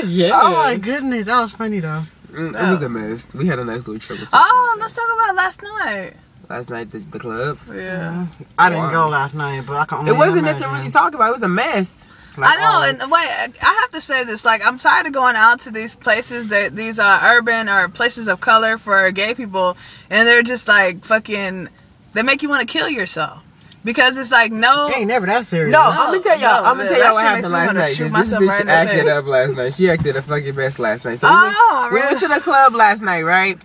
Yeah. Oh my goodness, that was funny though. It was a mess. We had a nice little trip. Oh, let's talk about last night. Last night, the club. Yeah. I didn't go last night, but I can only It wasn't imagine. nothing really to talk about. It was a mess. Like, I know, and wait, I have to say this. Like, I'm tired of going out to these places that these are urban or places of color for gay people, and they're just like fucking. They make you want to kill yourself because it's like no. It ain't never that serious. No, I'm gonna tell y'all. I'm gonna tell y'all what that shit happened makes me last wanna night. shoot This myself bitch right in the acted face. up last night. She acted a fucking mess last night. So we really? went to the club last night, right?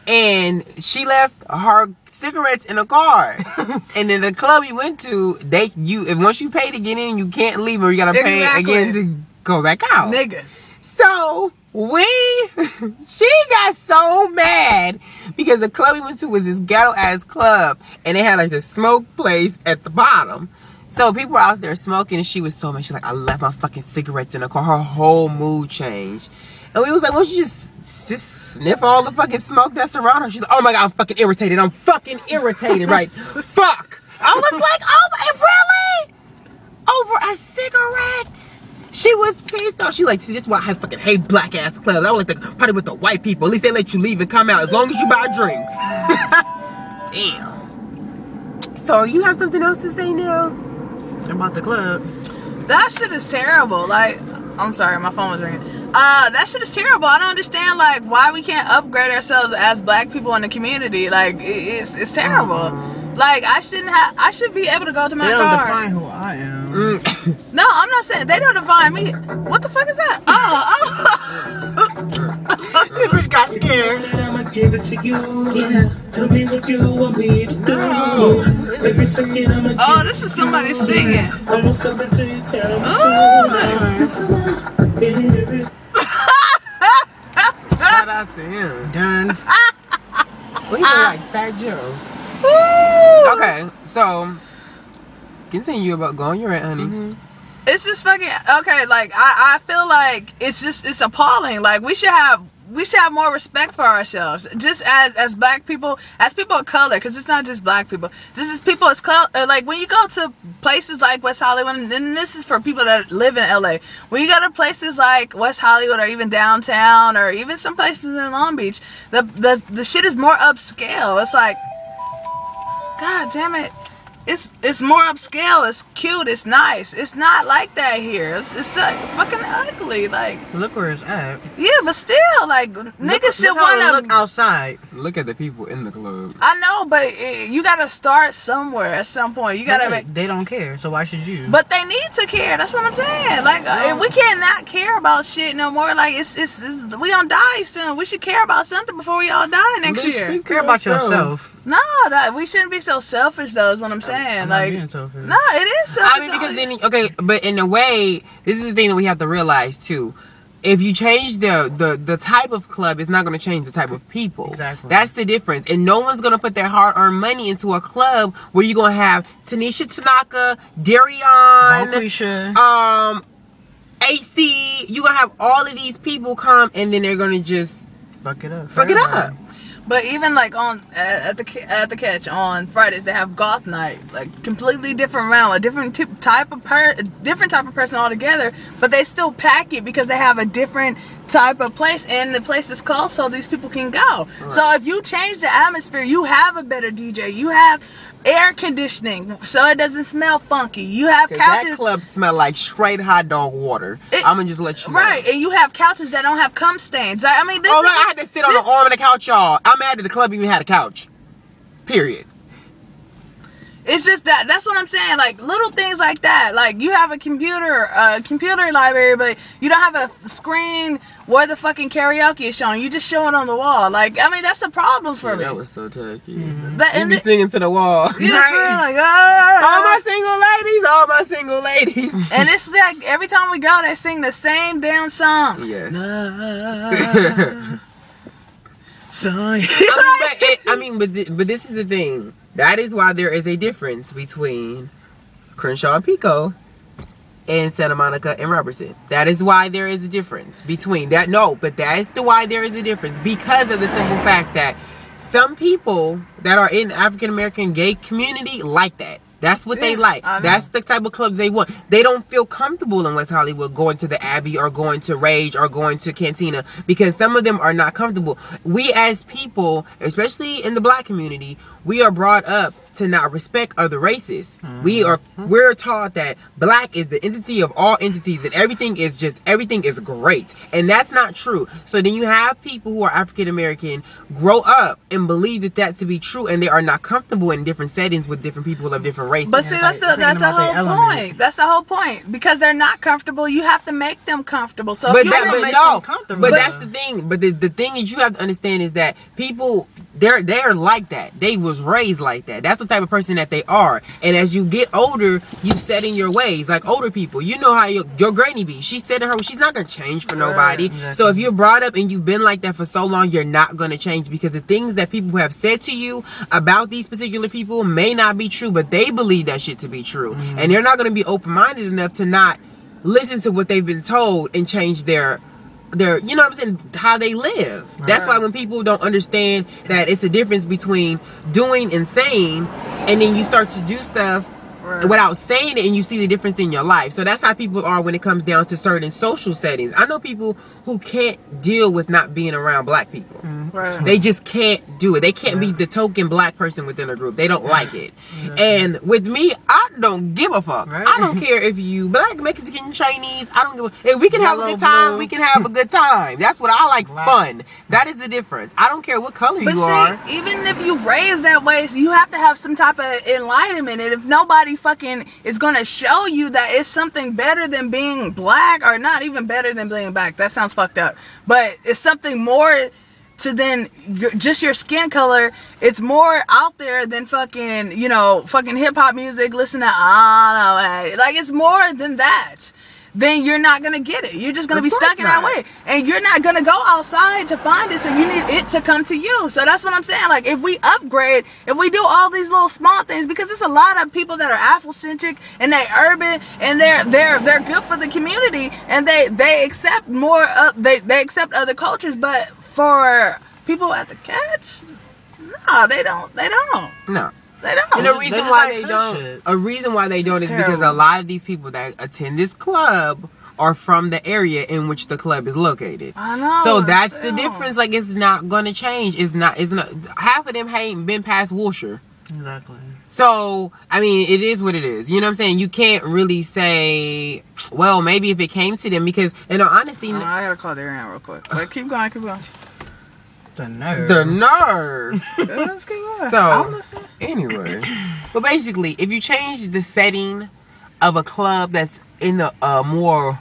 And she left her cigarettes in a car. And in the club we went to, if once you pay to get in, you can't leave, or you gotta pay again to go back out. Niggas. So she got so mad because the club we went to was this ghetto ass club, and they had like the smoke place at the bottom. So people were out there smoking, and she was so mad. She's like, I left my fucking cigarettes in the car. Her whole mood changed. And we was like, why don't you just sniff all the fucking smoke that's around her? She's like, oh my God, I'm fucking irritated. I'm fucking irritated, right? Fuck. I was like, oh my, really? Over a cigarette? She was pissed off. She like, see, this is why I fucking hate black ass clubs. I would like to party with the white people. At least they let you leave and come out as long as you buy drinks. Damn. So you have something else to say now? About the club. That shit is terrible. Like, I'm sorry, my phone was ringing. That shit is terrible. I don't understand like why we can't upgrade ourselves as black people in the community. Like, it's terrible. Like, I should be able to go to my car. They don't define who I am. No, I'm not saying they don't define me. What the fuck is that? This bitch got scared. I'ma give it to you. Yeah. Tell me what you want me to do. Every second I'ma Oh, this is somebody singing. almost up until you tell me to. Shout out to him. Done. What you like, Fat Joe? Okay, so continue about going your rant, honey. It's just fucking okay. Like I feel like it's appalling. Like we should have more respect for ourselves, just as black people, as people of color, because it's not just black people. This is people as color. Like when you go to places like West Hollywood, and this is for people that live in LA. When you go to places like West Hollywood or even downtown or even some places in Long Beach, the shit is more upscale. It's like, God damn it. It's more upscale. It's cute. It's nice. It's not like that here. It's like fucking ugly. Like, Look where it's at. yeah, but still, like, niggas should Look how it want look outside. Look at the people in the club. I know, but you gotta start somewhere at some point. You gotta make. They don't care, so why should you? But they need to care. That's what I'm saying. Like, if we cannot care about shit no more, like, it's we gonna die soon. We should care about something before we all die next year. Care about yourself. No, we shouldn't be so selfish, though, is what I'm saying. I'm like, not being selfish. no, it is selfish. I mean, because then, okay, but in a way, this is the thing that we have to realize too. If you change the type of club, it's not going to change the type of people. Exactly. That's the difference. And no one's going to put their hard-earned money into a club where you're going to have Tanisha Tanaka, Darion, Boquisha. AC. You're going to have all of these people come, and then they're going to just Fuck it up. fuck it up. But even like on at the Catch on Fridays, they have goth night, like completely different realm, a different type of person altogether. But they still pack it because they have a different type of place, and the place is closed so these people can go. Right. So if you change the atmosphere, you have a better DJ. You have air conditioning so it doesn't smell funky. You have couches. That club smell like straight hot dog water. I'm gonna just let you know. Right, and you have couches that don't have cum stains. I mean, this I had to sit on the arm of the couch, y'all. I'm mad that the club even had a couch. Period. It's just that's what I'm saying. Like little things like that. Like you have a computer library, but you don't have a screen where the fucking karaoke is showing. You just show it on the wall. Like, I mean, that's a problem for me. That was so tacky. You be singing to the wall. Yeah, Right. like, all my single ladies. And it's like every time we go, they sing the same damn song. Yes. But this is the thing. That is why there is a difference between Crenshaw and Pico and Santa Monica and Robertson. That is why there is a difference between that. No, but that is why there is a difference, because of the simple fact that some people that are in the African American gay community like that. That's what they like. That's the type of club they want. They don't feel comfortable in West Hollywood going to the Abbey or going to Rage or going to Cantina because some of them are not comfortable. We as people, especially in the black community, we are brought up to not respect other races. We're taught that black is the entity of all entities and everything is great. And that's not true. So then you have people who are African American grow up and believe that to be true, and they are not comfortable in different settings with different people of different races. But see, that's the whole point. That's the whole point. Because they're not comfortable, you have to make them comfortable. So that's the thing. But the thing is, you have to understand is that people, they're like that. They was raised like that. That's the type of person that they are. And as you get older, you set in your ways. Like older people, you know how your granny be. She said to her, she's not gonna change for nobody. Exactly. So if you're brought up and you've been like that for so long, you're not gonna change, because the things that people have said to you about these particular people may not be true, but they believe that shit to be true. And they're not gonna be open-minded enough to not listen to what they've been told and change their you know what I'm saying, how they live. That's why when people don't understand that it's a difference between doing and saying, and then you start to do stuff without saying it, and you see the difference in your life. So that's how people are when it comes down to certain social settings. I know people who can't deal with not being around black people. They just can't do it. They can't be the token black person within a group. They don't like it. And with me, I don't give a fuck. I don't care if you black, Mexican, Chinese. I don't give a... If we can have a good time, we can have a good time. That's what I like. Fun. That is the difference. I don't care what color you are. Even if you raised that way, you have to have some type of enlightenment. And if nobody fucking is gonna show you that it's something better than being black, or not even better than being black, that sounds fucked up, but it's something more to than just your skin color. It's more out there than fucking, you know, fucking hip-hop music, listen to like, it's more than that. Then you're not gonna get it. You're just gonna be stuck in that way, and you're not gonna go outside to find it. So you need it to come to you. So that's what I'm saying. Like, if we upgrade, if we do all these little small things, because there's a lot of people that are Afrocentric and they urban and they're good for the community, and they accept more. They accept other cultures, but for people at the catch, no, they don't. No. They don't. And the reason why they don't, a reason why they don't is because a lot of these people that attend this club are from the area in which the club is located. I know. So that's the difference. Like, it's not gonna change. It's not. Half of them ain't been past Wilshire. Exactly. So, I mean, it is what it is. You know what I'm saying? You can't really say, well, maybe if it came to them, because, in all honesty... I gotta call Darian real quick. Wait, keep going. The nerve. The nerve. Let's keep going. So, anyway. But basically, if you change the setting of a club that's in the more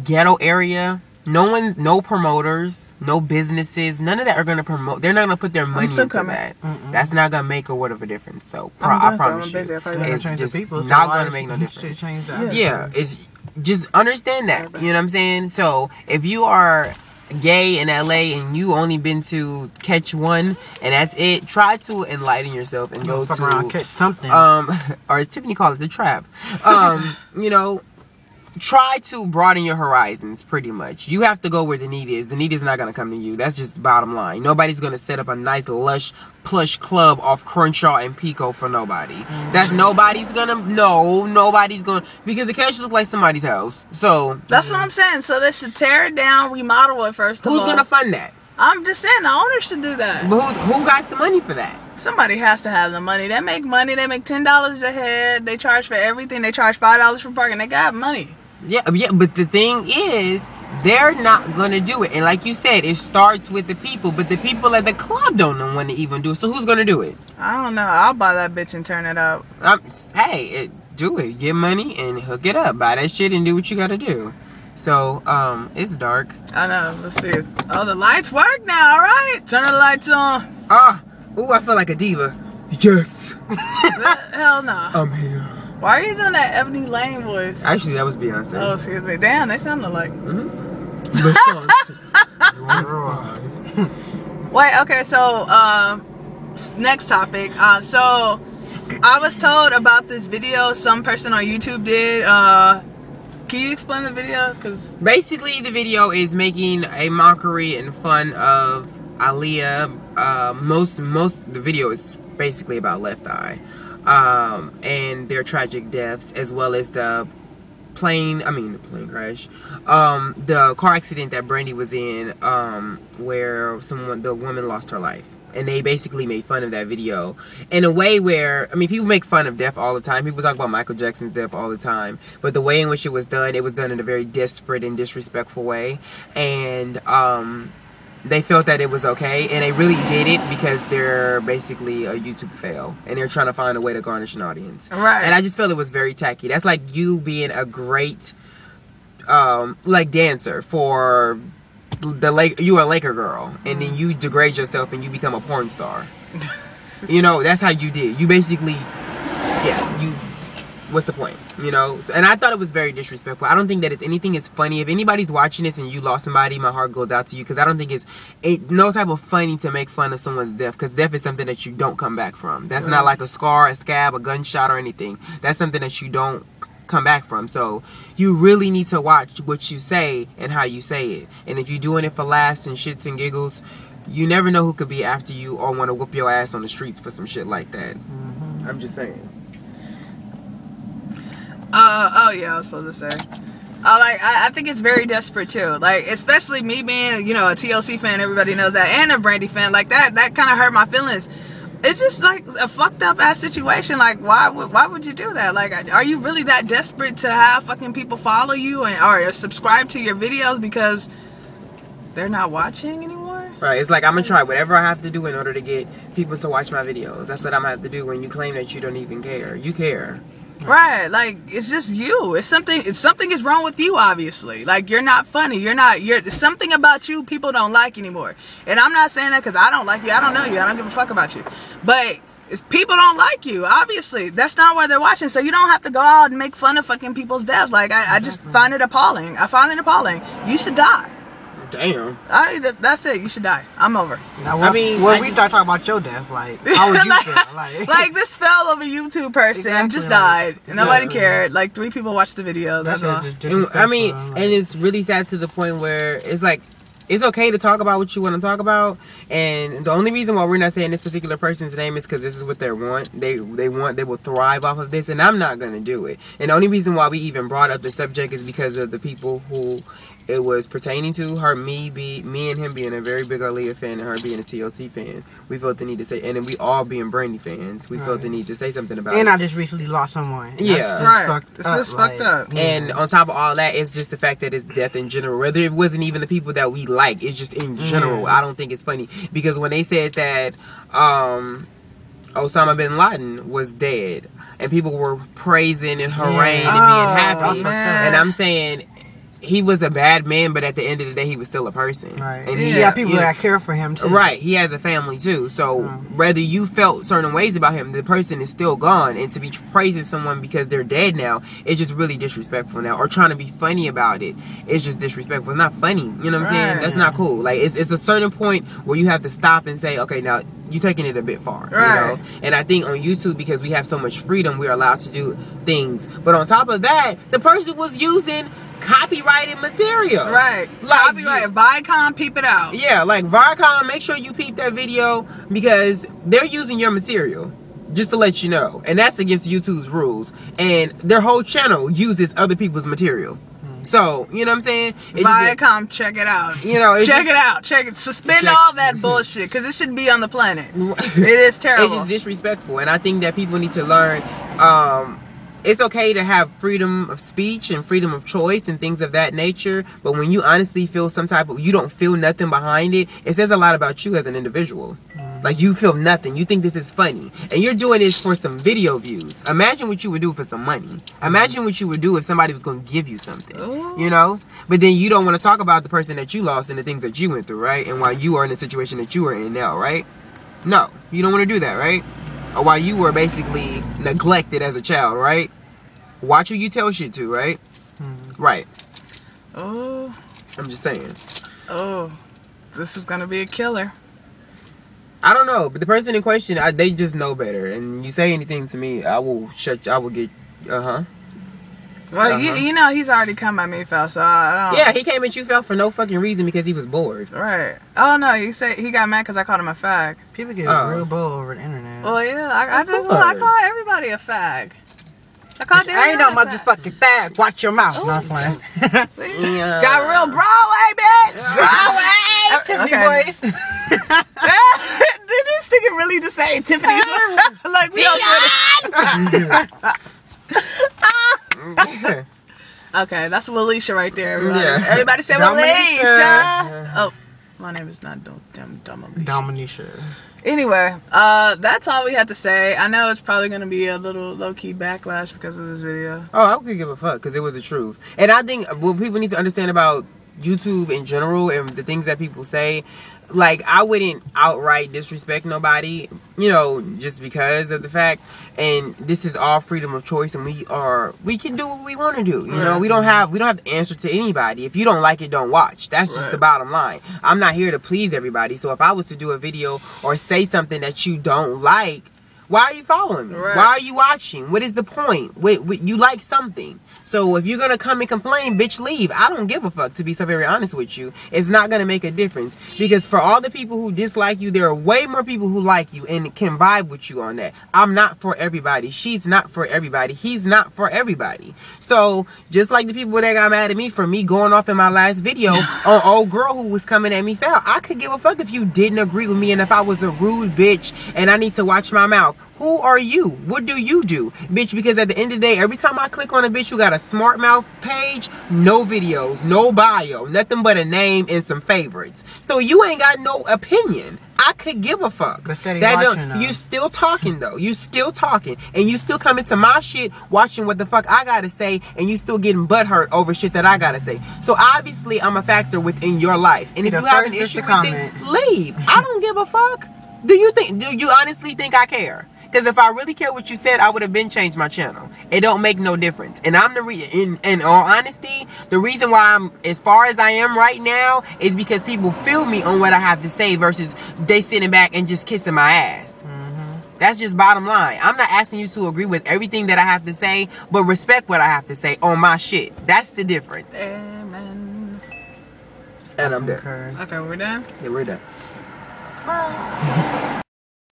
ghetto area, no promoters, no businesses, none of that are going to promote. They're not going to put their money into that. That's not going to make a word of a difference. So, I promise you. It's just not going to make no difference. Yeah, it's just understand that. You know what I'm saying? So, if you are gay in LA and you only been to catch one and that's it, try to enlighten yourself and go to catch something. Or as Tiffany called it, the trap. You know, try to broaden your horizons. Pretty much, you have to go where the need is. The need is not going to come to you. That's just the bottom line. Nobody's going to set up a nice lush plush club off Crenshaw and Pico for nobody. That's nobody's gonna because the couch looks like somebody's house. So that's what I'm saying. So they should tear it down, remodel it first. Who's gonna fund that? I'm just saying the owner should do that. But who got the money for that? Somebody has to have the money. They make money. They make $10 a head. They charge for everything. They charge $5 for parking. They got money. Yeah, but the thing is, they're not gonna do it. And like you said, it starts with the people. But the people at the club don't know when to even do it. So who's gonna do it? I don't know. I'll buy that bitch and turn it up. Do it. Get money and hook it up. Buy that shit and do what you gotta do. So, it's dark. I know. Let's see. Oh, the lights work now. All right. Turn the lights on. Ooh, I feel like a diva. Yes. Hell no. I'm here. Why are you doing that Ebony Lane voice? Actually, that was Beyonce. Oh, excuse me. Damn, they sound alike. Wait, okay, so, next topic. So, I was told about this video some person on YouTube did. Can you explain the video? Cause basically, the video is making a mockery and fun of Aaliyah. The video is basically about Left Eye. and their tragic deaths, as well as the plane crash, the car accident that Brandy was in, where the woman lost her life. And they basically made fun of that video in a way where, I mean, people make fun of death all the time. People talk about Michael Jackson's death all the time. But the way in which it was done in a very desperate and disrespectful way. And they felt that it was okay. And they really did it because they're basically a YouTube fail. And they're trying to find a way to garnish an audience. Right. And I just felt it was very tacky. That's like you being a great, dancer for... you're a Laker girl, and then you degrade yourself and you become a porn star. You know, that's how you did. You basically, what's the point? You know, and I thought it was very disrespectful. I don't think that anything is funny. If anybody's watching this and you lost somebody, my heart goes out to you, because I don't think it's no type of funny to make fun of someone's death, because death is something that you don't come back from. That's not like a scar, a scab, a gunshot, or anything. That's something that you don't come back from. So you really need to watch what you say and how you say it. And if you're doing it for laughs and shits and giggles, you never know who could be after you or want to whoop your ass on the streets for some shit like that. I'm just saying. Oh yeah, I was supposed to say. I think it's very desperate too. Like, especially me being, you know, a TLC fan, everybody knows that, and a Brandy fan. Like that kind of hurt my feelings. It's just like a fucked up ass situation. Like, why would you do that? Like, are you really that desperate to have fucking people follow you or subscribe to your videos because they're not watching anymore? Right. It's like, I'm gonna try whatever I have to do in order to get people to watch my videos. That's what I'm gonna have to do when you claim that you don't even care. You care. Right, like, it's just you. It's something is wrong with you, obviously. Like, you're not funny. There's something about you people don't like anymore. And I'm not saying that because I don't like you. I don't know you. I don't give a fuck about you. But people don't like you, obviously. That's not why they're watching. So you don't have to go out and make fun of fucking people's deaths. Like, I just find it appalling. I find it appalling. You should die. Damn. That's it. You should die. I'm over. Now, when we start talking about your death, like, how would you feel? Like this fell of a YouTube person, Exactly, just died. like, Nobody yeah. cared. Like 3 people watched the video. That's all. I mean, and it's really sad to the point where it's like, it's okay to talk about what you want to talk about, and the only reason why we're not saying this particular person's name is because this is what they want. They will thrive off of this, and I'm not gonna do it. And the only reason why we even brought up the subject is because of the people who it was pertaining to. Me and him being a very big Aaliyah fan, and her being a TLC fan. We felt the need to say, and then we all being Brandy fans, we felt the need to say something about it. And I just recently lost someone. Yeah. Right. It's just fucked up. And on top of all that, it's just the fact that it's death in general. Whether it wasn't even the people that we like, it's just in general. I don't think it's funny. Because when they said that Osama bin Laden was dead, and people were praising and haranguing and being happy, and I'm saying, he was a bad man, but at the end of the day, he was still a person. Right. And people that care for him too. Right. He has a family too. So whether you felt certain ways about him, the person is still gone. And to be praising someone because they're dead now, it's just really disrespectful now. Or trying to be funny about it, it's just disrespectful. It's not funny. You know what I'm saying? That's not cool. Like, it's a certain point where you have to stop and say, okay, now you're taking it a bit far. Right. You know? And I think on YouTube, because we have so much freedom, we're allowed to do things. But on top of that, the person was using copyrighted material. Right. Like, copyrighted. Viacom, peep it out. Yeah, like Viacom, make sure you peep that video, because they're using your material. Just to let you know. And that's against YouTube's rules. And their whole channel uses other people's material. So, you know what I'm saying? Viacom, check it out. You know, check it out. Check it. Suspend all that bullshit, because it shouldn't be on the planet. It is terrible. It's just disrespectful. And I think that people need to learn, it's okay to have freedom of speech and freedom of choice and things of that nature, but when you honestly feel some type of, you don't feel nothing behind it, it says a lot about you as an individual. Like, you feel nothing. You think this is funny. And you're doing this for some video views. Imagine what you would do for some money. Imagine what you would do if somebody was going to give you something. You know? But then you don't want to talk about the person that you lost and the things that you went through, right? And why you are in the situation that you are in now, right? No. You don't want to do that, right? Or while you were basically neglected as a child, right? Watch who you tell shit to, right? Right. Oh. I'm just saying. Oh. This is going to be a killer. I don't know, but the person in question, they just know better. And you say anything to me, I will get, Well, you know, he's already come at me, Fel, so I don't... Yeah, he came at you, Fel, for no fucking reason, because he was bored. Right. Oh, no, he said he got mad because I called him a fag. People get real bold over the internet. Well, yeah, I call everybody a fag. I ain't no motherfucking fag. Watch your mouth. No, I'm playing. See? Yeah. Got real Broadway, bitch. Broadway. Tiffany boys. Did this nigga really just say Tiffany? Like we all Okay, that's Walisha right there. Everybody, everybody say Walisha. Yeah. Oh, my name is not Dominisha. Dominisha. Anyway, that's all we had to say. I know it's probably going to be a little low-key backlash because of this video. Oh, I could give a fuck because it was the truth. And I think what people need to understand about YouTube in general and the things that people say, like, I wouldn't outright disrespect nobody, you know, just because of the fact, and this is all freedom of choice, and we can do what we want to do, you know. We don't have to answer to anybody. If you don't like it, don't watch. That's just the bottom line. I'm not here to please everybody, so if I was to do a video or say something that you don't like, why are you following me? Why are you watching? What is the point? You like something. So if you're going to come and complain, bitch, leave. I don't give a fuck, to be so very honest with you. It's not going to make a difference. Because for all the people who dislike you, there are way more people who like you and can vibe with you on that. I'm not for everybody. She's not for everybody. He's not for everybody. So just like the people that got mad at me for me going off in my last video on old girl who was coming at me foul, I could give a fuck if you didn't agree with me and if I was a rude bitch and I need to watch my mouth. Who are you? What do you do? Bitch, because at the end of the day, every time I click on a bitch who got a smart mouth page, no videos, no bio, nothing but a name and some favorites. So you ain't got no opinion. I could give a fuck. You still talking though. You still talking. And you still coming to my shit watching what the fuck I gotta say, and you still getting butthurt over shit that I gotta say. So obviously I'm a factor within your life. And if you have an issue with it, leave. I don't give a fuck. Do you honestly think I care? Because if I really care what you said, I would have been changed my channel. It don't make no difference. And I'm in all honesty, the reason why I'm as far as I am right now is because people feel me on what I have to say versus they sitting back and just kissing my ass. That's just bottom line. I'm not asking you to agree with everything that I have to say, but respect what I have to say on my shit. That's the difference. Amen. And I'm done. Okay, we're done? Yeah, we're done. Bye.